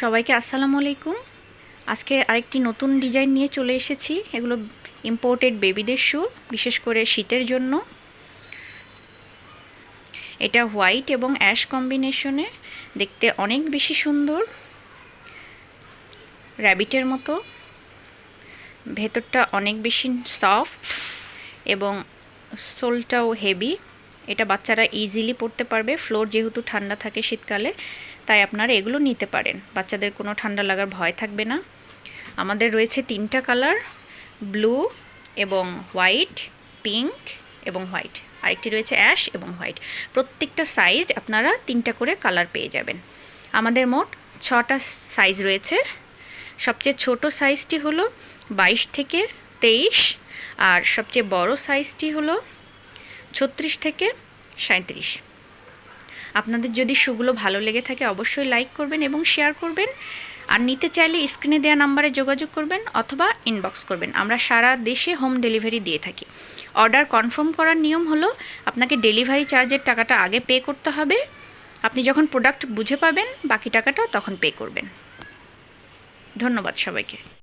সবাইকে আসসালামু আলাইকুম। আজকে আরেকটি নতুন ডিজাইন নিয়ে চলে এসেছি। এগুলো ইম্পোর্টেড বেবিদের শু, বিশেষ করে শীতের জন্য। এটা হোয়াইট এবং অ্যাশ কম্বিনেশনে, দেখতে অনেক বেশি সুন্দর, র্যাবিটের মতো। ভেতরটা অনেক বেশি সফট এবং সোলটাও হেভি। এটা বাচ্চারা ইজিলি পরতে পারবে। ফ্লোর যেহেতু ঠান্ডা থাকে শীতকালে, তাই আপনারা এগুলো নিতে পারেন। বাচ্চাদের কোনো ঠান্ডা লাগার ভয় থাকবে না। আমাদের রয়েছে 3টা কালার, ব্লু এবং হোয়াইট, পিঙ্ক এবং হোয়াইট। আরেকটি রয়েছে অ্যাশ এবং হোয়াইট। প্রত্যেকটা সাইজ আপনারা 3টা করে কালার পেয়ে যাবেন। আমাদের মোট 6টা সাইজ রয়েছে। সবচেয়ে ছোট সাইজটি হলো 22 থেকে 23, আর সবচেয়ে বড় সাইজটি হলো 36 থেকে 37। আপনাদের যদি শুগুলো ভালো লেগে থাকে অবশ্যই লাইক করবেন এবং শেয়ার করবেন। আর নিতে চাইলে স্ক্রিনে দেওয়া নাম্বারে যোগাযোগ করবেন অথবা ইনবক্স করবেন। আমরা সারা দেশে হোম ডেলিভারি দিয়ে থাকি। অর্ডার কনফার্ম করার নিয়ম হলো আপনাকে ডেলিভারি চার্জের টাকাটা আগে পে করতে হবে। আপনি যখন প্রোডাক্ট বুঝে পাবেন বাকি টাকাটা তখন পে করবেন। ধন্যবাদ সবাইকে।